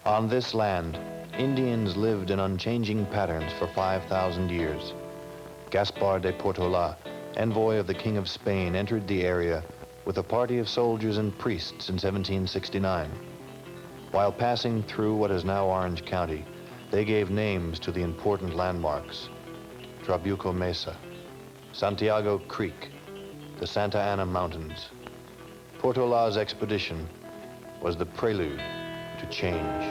On this land, Indians lived in unchanging patterns for 5,000 years. Gaspar de Portola, envoy of the King of Spain, entered the area with a party of soldiers and priests in 1769. While passing through what is now Orange County, they gave names to the important landmarks: Trabuco Mesa, Santiago Creek, the Santa Ana Mountains. Portola's expedition was the prelude to change.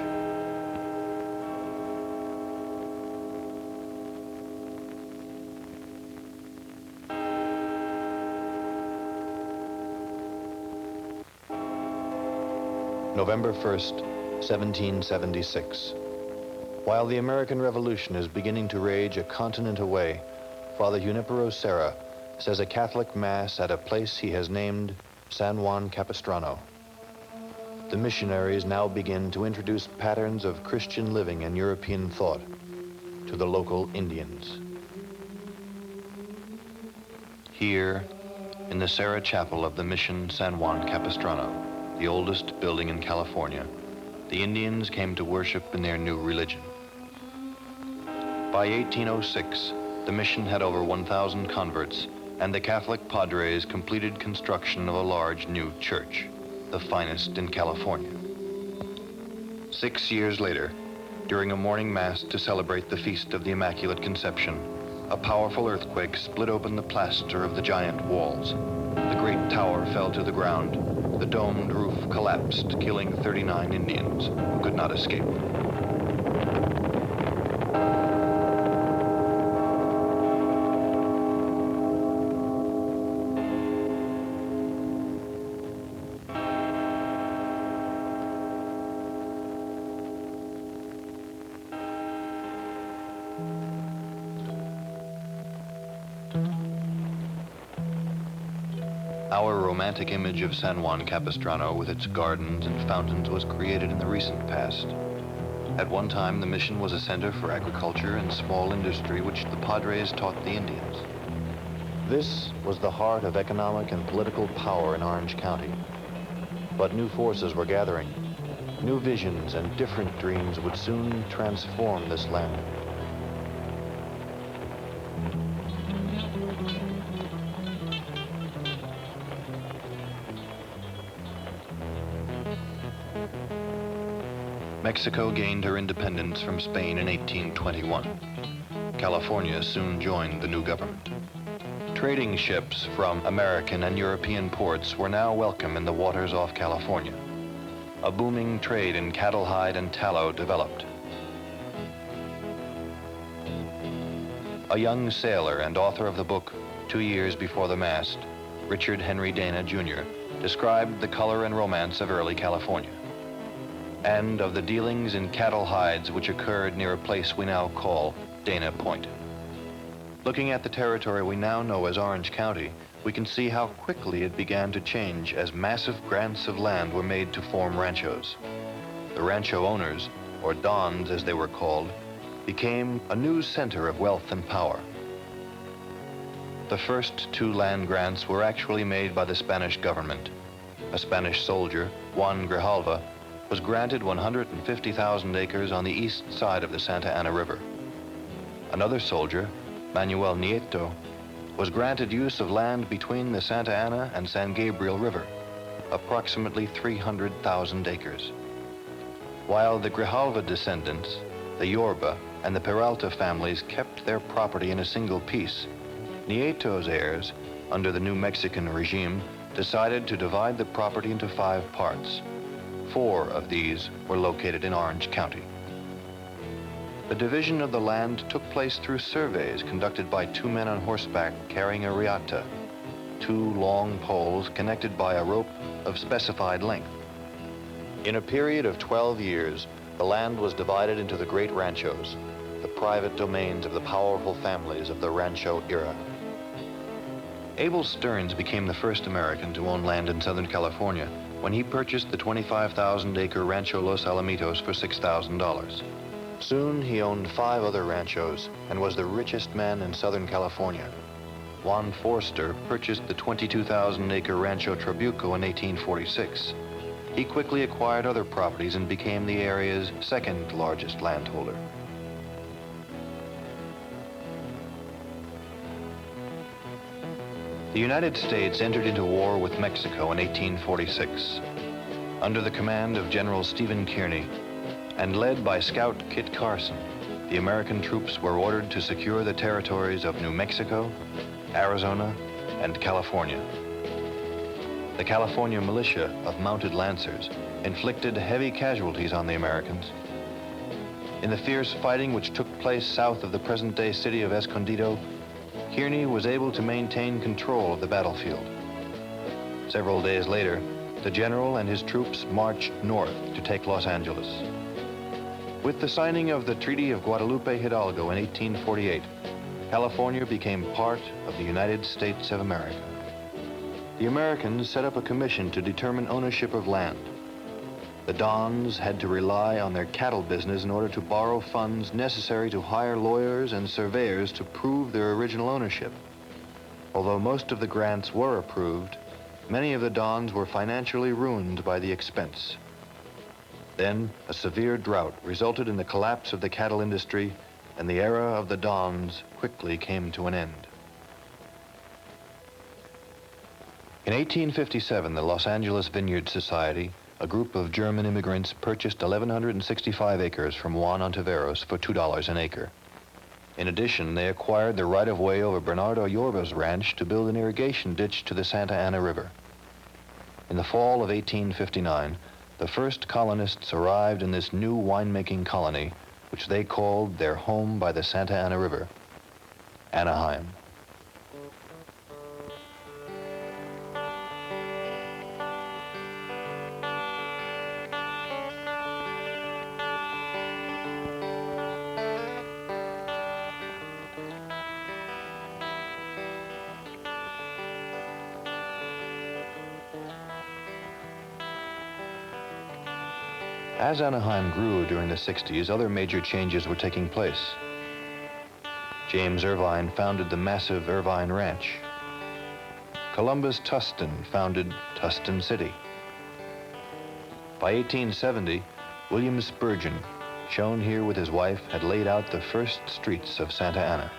November 1st, 1776. While the American Revolution is beginning to rage a continent away, Father Junipero Serra says a Catholic Mass at a place he has named San Juan Capistrano. The missionaries now begin to introduce patterns of Christian living and European thought to the local Indians. Here, in the Serra Chapel of the Mission San Juan Capistrano, the oldest building in California, the Indians came to worship in their new religion. By 1806, the mission had over 1,000 converts, and the Catholic padres completed construction of a large new church, the finest in California. 6 years later, during a morning mass to celebrate the Feast of the Immaculate Conception, a powerful earthquake split open the plaster of the giant walls. The great tower fell to the ground. The domed roof collapsed, killing 39 Indians who could not escape. Our romantic image of San Juan Capistrano with its gardens and fountains was created in the recent past. At one time, the mission was a center for agriculture and small industry which the padres taught the Indians. This was the heart of economic and political power in Orange County. But new forces were gathering. New visions and different dreams would soon transform this land. Mexico gained her independence from Spain in 1821. California soon joined the new government. Trading ships from American and European ports were now welcome in the waters off California. A booming trade in cattle hide and tallow developed. A young sailor and author of the book 2 Years Before the Mast, Richard Henry Dann, Jr., described the color and romance of early California, and of the dealings in cattle hides which occurred near a place we now call Dana Point. Looking at the territory we now know as Orange County, we can see how quickly it began to change as massive grants of land were made to form ranchos. The rancho owners, or dons as they were called, became a new center of wealth and power. The first 2 land grants were actually made by the Spanish government. A Spanish soldier, Juan Grijalva, was granted 150,000 acres on the east side of the Santa Ana River. Another soldier, Manuel Nieto, was granted use of land between the Santa Ana and San Gabriel River, approximately 300,000 acres. While the Grijalva descendants, the Yorba, and the Peralta families kept their property in a single piece, Nieto's heirs, under the New Mexican regime, decided to divide the property into 5 parts. 4 of these were located in Orange County. The division of the land took place through surveys conducted by 2 men on horseback carrying a riata, 2 long poles connected by a rope of specified length. In a period of 12 years, the land was divided into the great ranchos, the private domains of the powerful families of the rancho era. Abel Stearns became the first American to own land in Southern California when he purchased the 25,000-acre Rancho Los Alamitos for $6,000. Soon he owned 5 other ranchos and was the richest man in Southern California. Juan Forster purchased the 22,000-acre Rancho Trabuco in 1846. he quickly acquired other properties and became the area's second largest landholder. The United States entered into war with Mexico in 1846. Under the command of General Stephen Kearny and led by Scout Kit Carson, the American troops were ordered to secure the territories of New Mexico, Arizona, and California. The California militia of mounted lancers inflicted heavy casualties on the Americans. In the fierce fighting which took place south of the present-day city of Escondido, Kearny was able to maintain control of the battlefield. Several days later, the general and his troops marched north to take Los Angeles. With the signing of the Treaty of Guadalupe Hidalgo in 1848, California became part of the United States of America. The Americans set up a commission to determine ownership of land. The Dons had to rely on their cattle business in order to borrow funds necessary to hire lawyers and surveyors to prove their original ownership. Although most of the grants were approved, many of the Dons were financially ruined by the expense. Then, a severe drought resulted in the collapse of the cattle industry, and the era of the Dons quickly came to an end. In 1857, the Los Angeles Vineyard Society, a group of German immigrants, purchased 1,165 acres from Juan Ontiveros for $2 an acre. In addition, they acquired the right-of-way over Bernardo Yorba's ranch to build an irrigation ditch to the Santa Ana River. In the fall of 1859, the first colonists arrived in this new winemaking colony, which they called their home by the Santa Ana River, Anaheim. As Anaheim grew during the 60s, other major changes were taking place. James Irvine founded the massive Irvine Ranch. Columbus Tustin founded Tustin City. By 1870, William Spurgeon, shown here with his wife, had laid out the first streets of Santa Ana.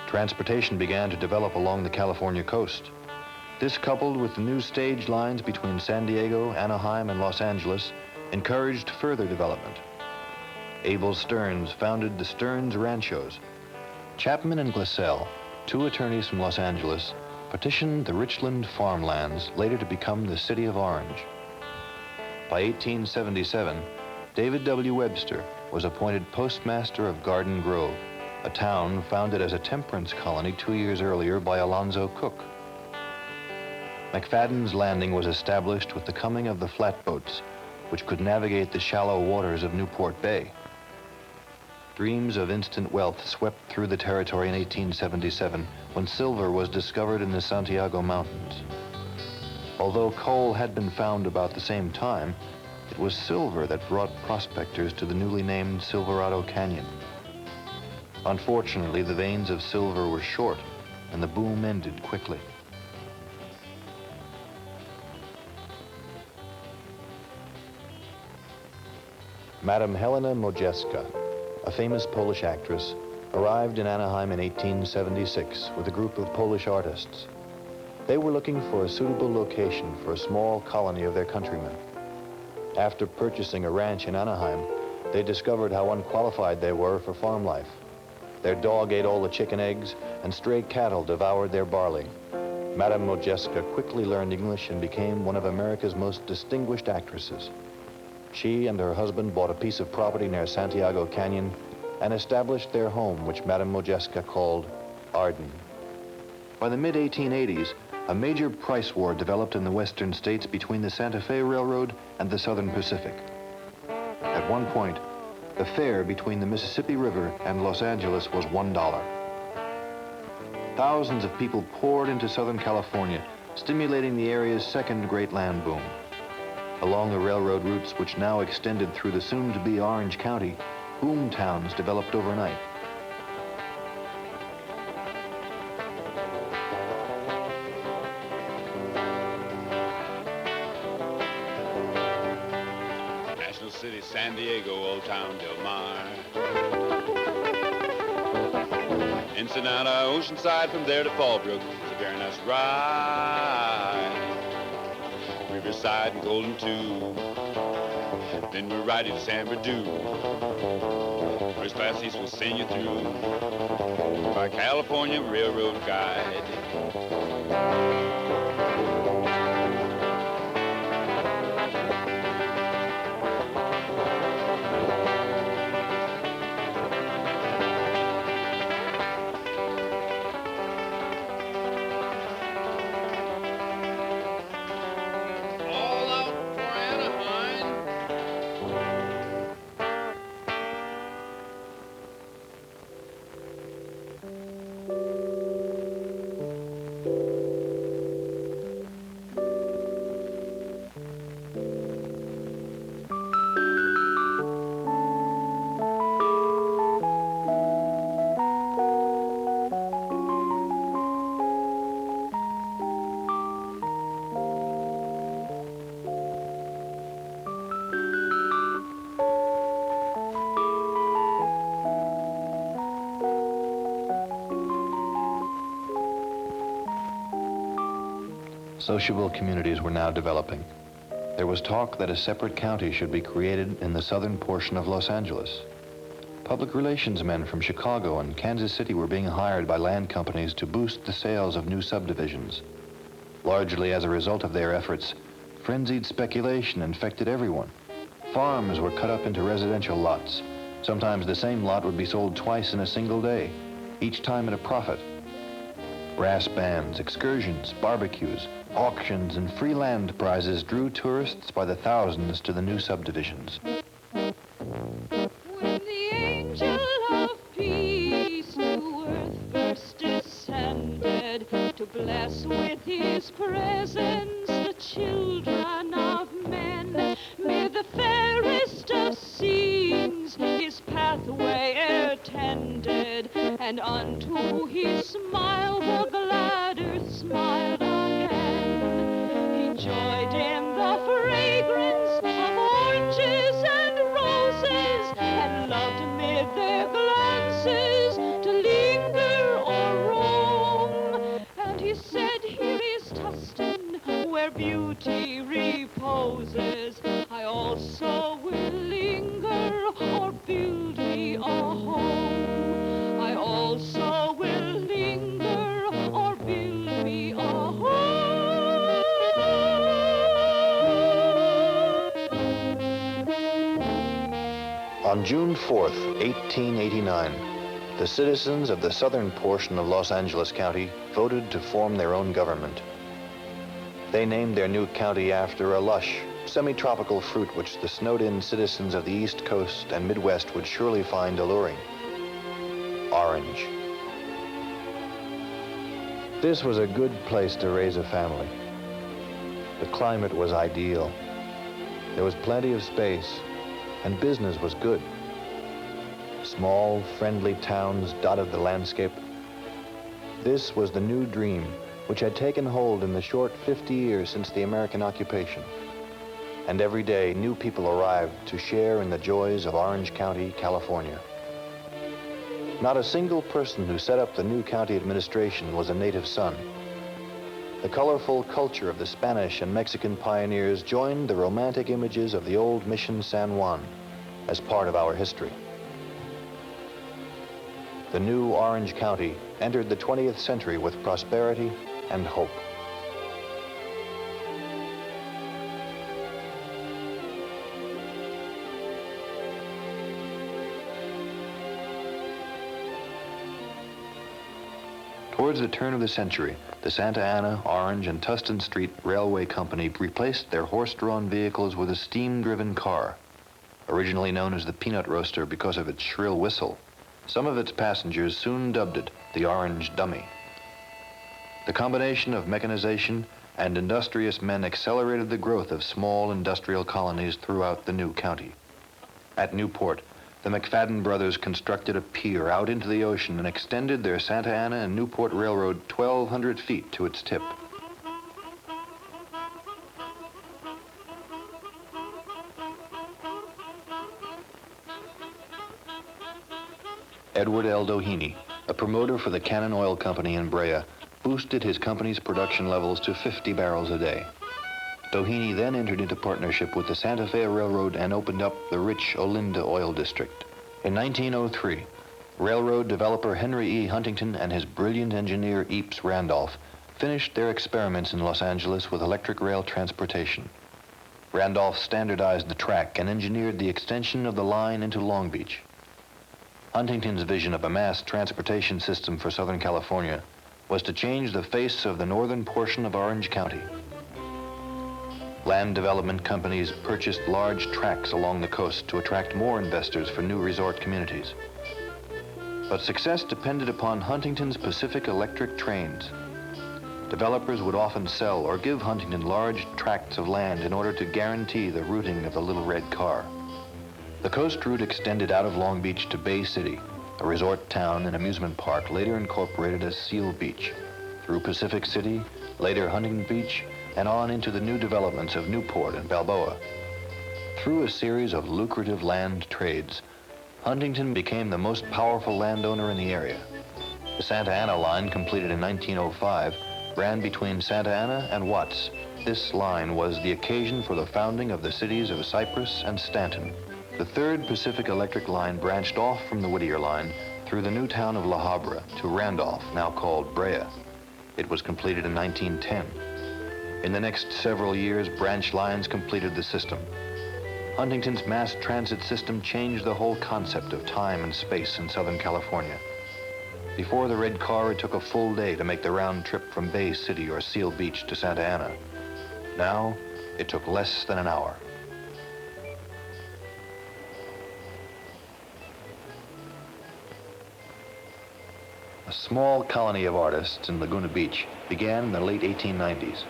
Transportation began to develop along the California coast. This, coupled with the new stage lines between San Diego, Anaheim, and Los Angeles, encouraged further development. Abel Stearns founded the Stearns Ranchos. Chapman and Glassell, two attorneys from Los Angeles, petitioned the Richland farmlands, later to become the city of Orange. By 1877, David W. Webster was appointed postmaster of Garden Grove, a town founded as a temperance colony 2 years earlier by Alonzo Cook. McFadden's Landing was established with the coming of the flatboats, which could navigate the shallow waters of Newport Bay. Dreams of instant wealth swept through the territory in 1877 when silver was discovered in the Santiago Mountains. Although coal had been found about the same time, it was silver that brought prospectors to the newly named Silverado Canyon. Unfortunately, the veins of silver were short, and the boom ended quickly. Madame Helena Modjeska, a famous Polish actress, arrived in Anaheim in 1876 with a group of Polish artists. They were looking for a suitable location for a small colony of their countrymen. After purchasing a ranch in Anaheim, they discovered how unqualified they were for farm life. Their dog ate all the chicken eggs, and stray cattle devoured their barley. Madame Modjeska quickly learned English and became one of America's most distinguished actresses. She and her husband bought a piece of property near Santiago Canyon and established their home, which Madame Modjeska called Arden. By the mid-1880s, a major price war developed in the western states between the Santa Fe Railroad and the Southern Pacific. At one point, the fare between the Mississippi River and Los Angeles was $1. Thousands of people poured into Southern California, stimulating the area's second great land boom. Along the railroad routes, which now extended through the soon-to-be Orange County, boom towns developed overnight. City, San Diego, Old Town Del Mar. Ensenada, Oceanside, from there to Fallbrook, it's a very nice ride. Riverside and Golden too. Then we're riding to San Bernardino. First class seats will send you through by California Railroad Guide. Sociable communities were now developing. There was talk that a separate county should be created in the southern portion of Los Angeles. Public relations men from Chicago and Kansas City were being hired by land companies to boost the sales of new subdivisions. Largely as a result of their efforts, frenzied speculation infected everyone. Farms were cut up into residential lots. Sometimes the same lot would be sold twice in a single day, each time at a profit. Brass bands, excursions, barbecues, auctions, and free land prizes drew tourists by the thousands to the new subdivisions. When the angel of peace to earth first descended, to bless with his presence the children of men, may the fairest of scenes his pathway attended, and unto his smile the gladder smiled again. He joyed in the fragrance of oranges and roses, and loved amid their glances to linger or roam. And he said, here is Tustin, where beauty reposes. I also will linger or build me a home. I also will linger or build me a home. On June 4th, 1889, the citizens of the southern portion of Los Angeles County voted to form their own government. They named their new county after a lush, semi-tropical fruit which the snowed-in citizens of the East Coast and Midwest would surely find alluring: orange. This was a good place to raise a family. The climate was ideal. There was plenty of space, and business was good. Small, friendly towns dotted the landscape. This was the new dream which had taken hold in the short 50 years since the American occupation. And every day, new people arrived to share in the joys of Orange County, California. Not a single person who set up the new county administration was a native son. The colorful culture of the Spanish and Mexican pioneers joined the romantic images of the old Mission San Juan as part of our history. The new Orange County entered the 20th century with prosperity and hope. Towards the turn of the century, the Santa Ana, Orange, and Tustin Street Railway Company replaced their horse-drawn vehicles with a steam-driven car. Originally known as the Peanut Roaster because of its shrill whistle, some of its passengers soon dubbed it the Orange Dummy. The combination of mechanization and industrious men accelerated the growth of small industrial colonies throughout the new county. At Newport, the McFadden brothers constructed a pier out into the ocean and extended their Santa Ana and Newport Railroad 1,200 feet to its tip. Edward Doheny, a promoter for the Cannon Oil Company in Brea, boosted his company's production levels to 50 barrels a day. Doheny then entered into partnership with the Santa Fe Railroad and opened up the rich Olinda Oil District. In 1903, railroad developer Henry E Huntington and his brilliant engineer Epes Randolph finished their experiments in Los Angeles with electric rail transportation. Randolph standardized the track and engineered the extension of the line into Long Beach. Huntington's vision of a mass transportation system for Southern California was to change the face of the northern portion of Orange County. Land development companies purchased large tracts along the coast to attract more investors for new resort communities. But success depended upon Huntington's Pacific Electric trains. Developers would often sell or give Huntington large tracts of land in order to guarantee the routing of the Little Red Car. The coast route extended out of Long Beach to Bay City, a resort town and amusement park later incorporated as Seal Beach, through Pacific City, later Huntington Beach, and on into the new developments of Newport and Balboa. Through a series of lucrative land trades, Huntington became the most powerful landowner in the area. The Santa Ana line, completed in 1905, ran between Santa Ana and Watts. This line was the occasion for the founding of the cities of Cypress and Stanton. The third Pacific Electric line branched off from the Whittier line through the new town of La Habra to Randolph, now called Brea. It was completed in 1910. In the next several years, branch lines completed the system. Huntington's mass transit system changed the whole concept of time and space in Southern California. Before the red car, it took a full day to make the round trip from Bay City or Seal Beach to Santa Ana. Now, it took less than an hour. A small colony of artists in Laguna Beach began in the late 1890s.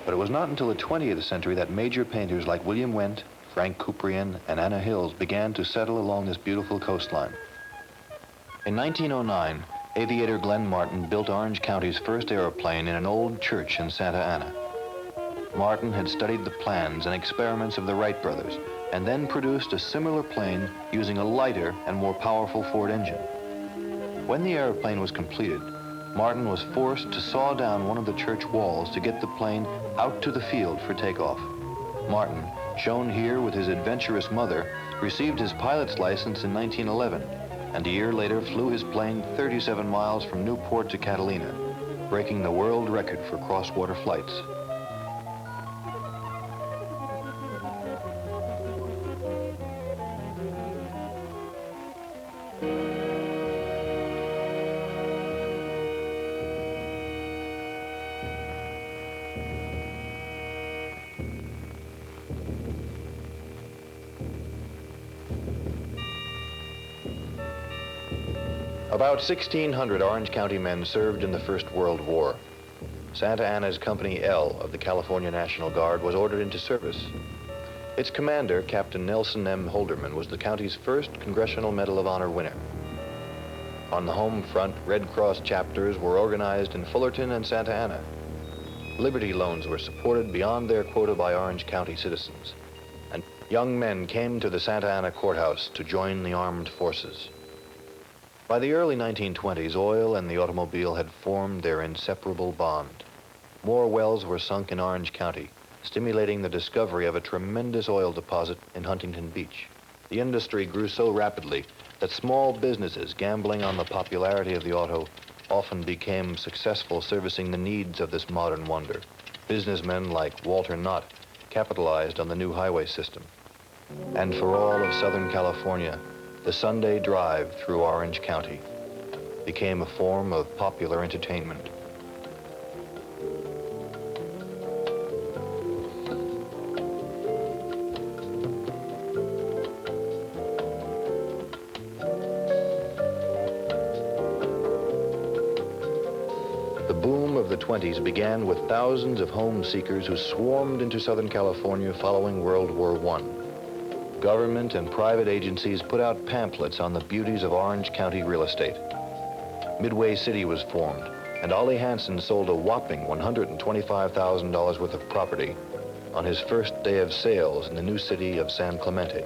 But it was not until the 20th century that major painters like William Wendt, Frank Couperin, and Anna Hills began to settle along this beautiful coastline. In 1909, Aviator Glen Martin built Orange County's first airplane in an old church in Santa Ana. Martin had studied the plans and experiments of the Wright brothers, and then produced a similar plane using a lighter and more powerful Ford engine. When the airplane was completed, Martin was forced to saw down one of the church walls to get the plane out to the field for takeoff. Martin, shown here with his adventurous mother, received his pilot's license in 1911, and a year later flew his plane 37 miles from Newport to Catalina, breaking the world record for cross-water flights. About 1,600 Orange County men served in the First World War. Santa Ana's Company L of the California National Guard was ordered into service. Its commander, Captain Nelson M. Holderman, was the county's first Congressional Medal of Honor winner. On the home front, Red Cross chapters were organized in Fullerton and Santa Ana. Liberty loans were supported beyond their quota by Orange County citizens, and young men came to the Santa Ana courthouse to join the armed forces. By the early 1920s, oil and the automobile had formed their inseparable bond. More wells were sunk in Orange County, stimulating the discovery of a tremendous oil deposit in Huntington Beach. The industry grew so rapidly that small businesses, gambling on the popularity of the auto, often became successful servicing the needs of this modern wonder. Businessmen like Walter Knott capitalized on the new highway system. And for all of Southern California, the Sunday drive through Orange County became a form of popular entertainment. The boom of the 20s began with thousands of home seekers who swarmed into Southern California following World War I. Government and private agencies put out pamphlets on the beauties of Orange County real estate. Midway City was formed, and Ollie Hansen sold a whopping $125,000 worth of property on his first day of sales in the new city of San Clemente.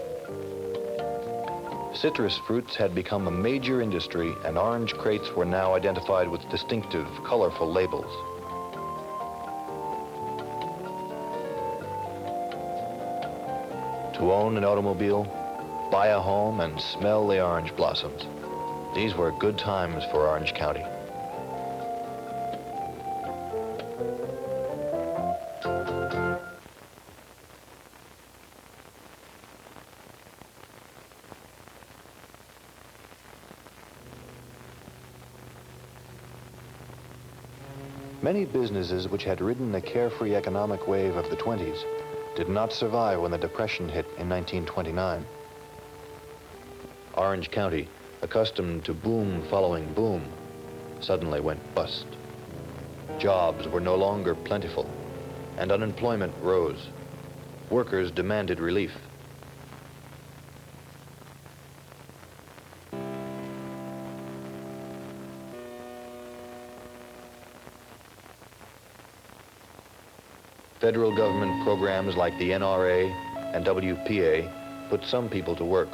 Citrus fruits had become a major industry, and orange crates were now identified with distinctive, colorful labels. To own an automobile, buy a home, and smell the orange blossoms. These were good times for Orange County. Many businesses which had ridden the carefree economic wave of the 20s did not survive when the Depression hit in 1929. Orange County, accustomed to boom following boom, suddenly went bust. Jobs were no longer plentiful, and unemployment rose. Workers demanded relief. Federal government programs like the NRA and WPA put some people to work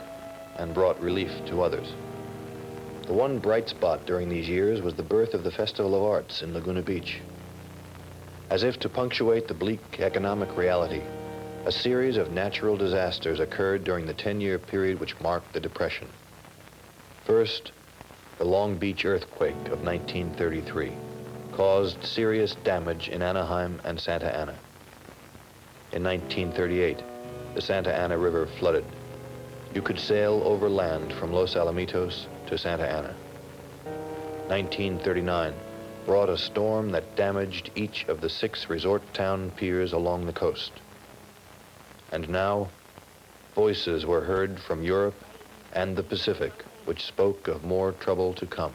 and brought relief to others. The one bright spot during these years was the birth of the Festival of Arts in Laguna Beach. As if to punctuate the bleak economic reality, a series of natural disasters occurred during the 10-year period which marked the Depression. First, the Long Beach earthquake of 1933 caused serious damage in Anaheim and Santa Ana. In 1938, the Santa Ana River flooded. You could sail overland from Los Alamitos to Santa Ana. 1939 brought a storm that damaged each of the 6 resort town piers along the coast. And now, voices were heard from Europe and the Pacific, which spoke of more trouble to come.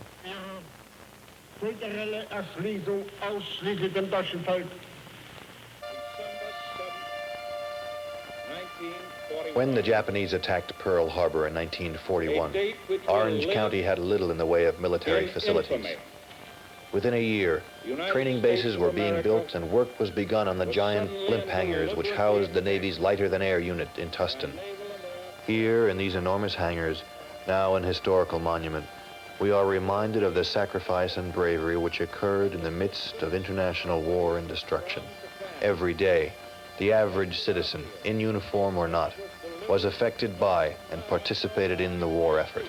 When the Japanese attacked Pearl Harbor in 1941, Orange County had little in the way of military facilities. Within a year, training bases were being built and work was begun on the giant blimp hangars which housed the Navy's lighter-than-air unit in Tustin. Here, in these enormous hangars, now an historical monument, we are reminded of the sacrifice and bravery which occurred in the midst of international war and destruction. Every day, the average citizen, in uniform or not, was affected by and participated in the war effort.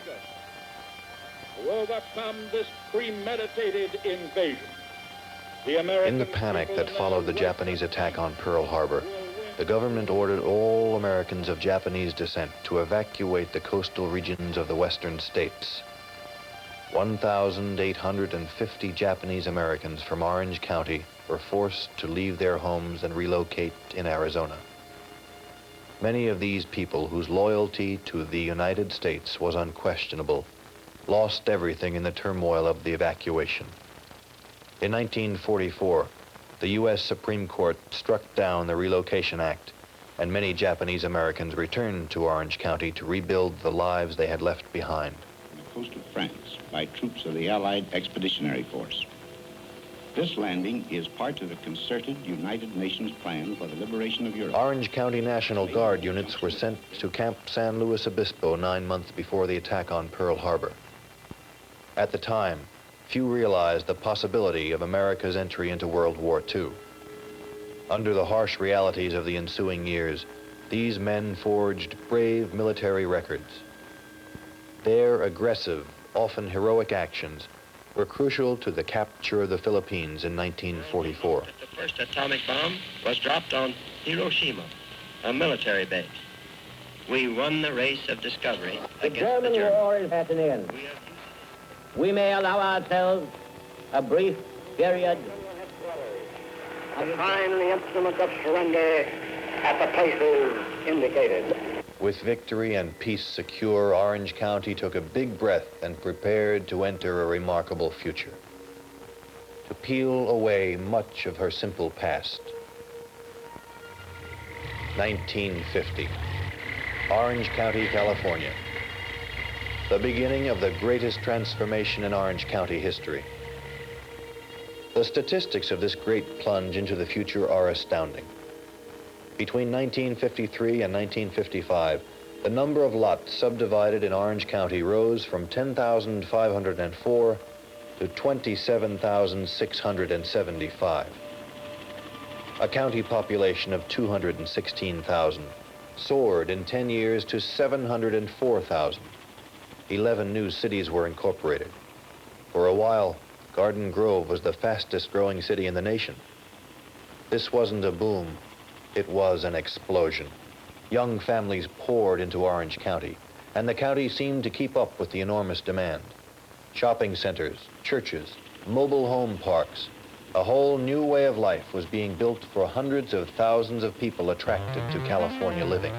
To overcome this premeditated invasion, in the panic that followed the Japanese attack on Pearl Harbor, the government ordered all Americans of Japanese descent to evacuate the coastal regions of the western states. 1,850 Japanese Americans from Orange County were forced to leave their homes and relocate in Arizona. Many of these people, whose loyalty to the United States was unquestionable, lost everything in the turmoil of the evacuation. In 1944, the U.S. Supreme Court struck down the Relocation Act, and many Japanese Americans returned to Orange County to rebuild the lives they had left behind. On the coast of France by troops of the Allied Expeditionary Force. This landing is part of the concerted United Nations plan for the liberation of Europe. Orange County National Guard units were sent to Camp San Luis Obispo 9 months before the attack on Pearl Harbor. At the time, few realized the possibility of America's entry into World War II. Under the harsh realities of the ensuing years, these men forged brave military records. Their aggressive, often heroic actions were crucial to the capture of the Philippines in 1944. The first atomic bomb was dropped on Hiroshima, a military base. We won the race of discovery against the Germans. War is at an end. We may allow ourselves a brief period to find the instrument of surrender at the places indicated. With victory and peace secure, Orange County took a big breath and prepared to enter a remarkable future. To peel away much of her simple past. 1950, Orange County, California. The beginning of the greatest transformation in Orange County history. The statistics of this great plunge into the future are astounding. Between 1953 and 1955, The number of lots subdivided in Orange County rose from 10,504 to 27,675. A county population of 216,000 soared in 10 years to 704,000. 11 new cities were incorporated. For a while, Garden Grove was the fastest growing city in the nation. This wasn't a boom, it was an explosion. Young families poured into Orange County, and the county seemed to keep up with the enormous demand. Shopping centers, churches, mobile home parks, a whole new way of life was being built for hundreds of thousands of people attracted to California living.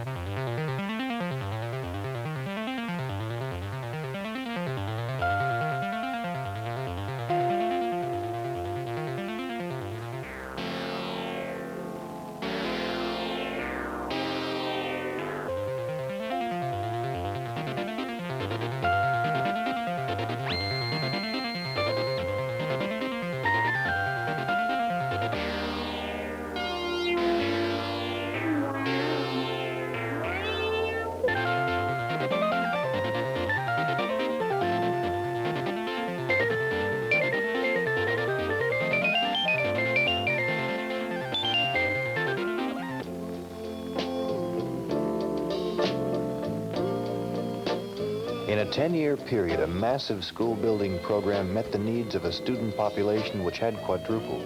In a 10-year period, a massive school building program met the needs of a student population which had quadrupled.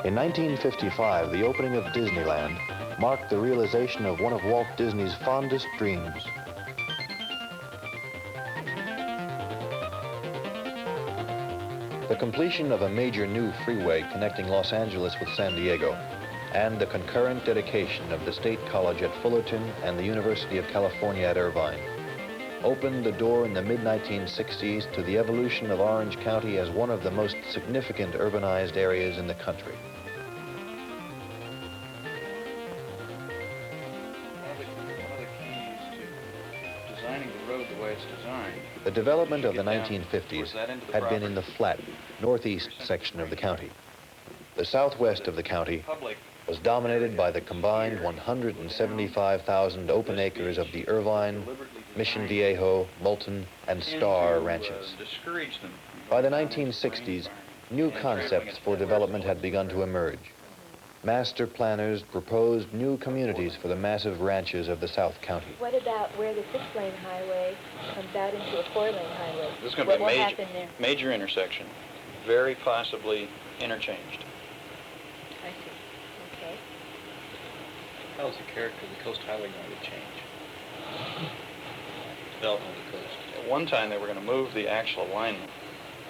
In 1955, the opening of Disneyland marked the realization of one of Walt Disney's fondest dreams. The completion of a major new freeway connecting Los Angeles with San Diego, and the concurrent dedication of the State College at Fullerton and the University of California at Irvine, opened the door in the mid-1960s to the evolution of Orange County as one of the most significant urbanized areas in the country. The development of the 1950s had been in the flat, northeast section of the county. The southwest of the county was dominated by the combined 175,000 open acres of the Irvine, Mission Viejo, Moulton, and Star ranches. By the 1960s, new concepts for development had begun to emerge. Master planners proposed new communities for the massive ranches of the South County. What about where the 6-lane highway comes out into a 4-lane highway? This is going to be a major intersection, very possibly interchanged. I see. Okay. How is the character of the Coast Highway going to change? Development of the coast. At one time, they were going to move the actual alignment.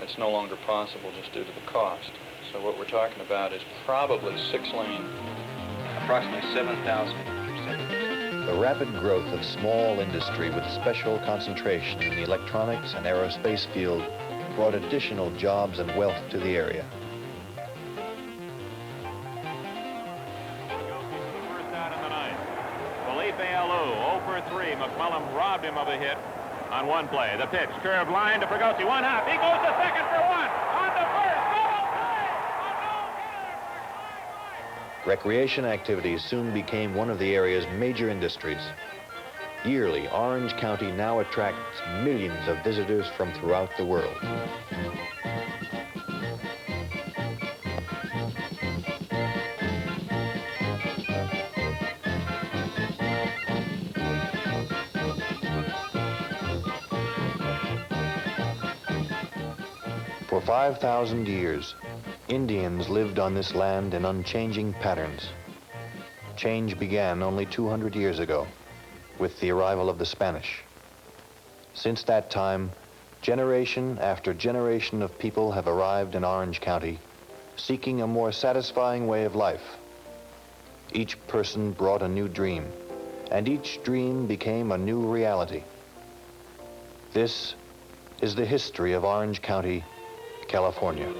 That's no longer possible just due to the cost. So what we're talking about is probably 6-lane, approximately 7,000 acres. The rapid growth of small industry with special concentration in the electronics and aerospace field brought additional jobs and wealth to the area. First out in the ninth. Felipe Alou, 0 for 3. McMullen robbed him of a hit on one play. The pitch, curved line to Fregosi, 1 out. He goes to second for 1. On to first. Recreation activities soon became one of the area's major industries. Yearly, Orange County now attracts millions of visitors from throughout the world. For 5,000 years, Indians lived on this land in unchanging patterns. Change began only 200 years ago with the arrival of the Spanish. Since that time, generation after generation of people have arrived in Orange County, seeking a more satisfying way of life. Each person brought a new dream, and each dream became a new reality. This is the history of Orange County, California.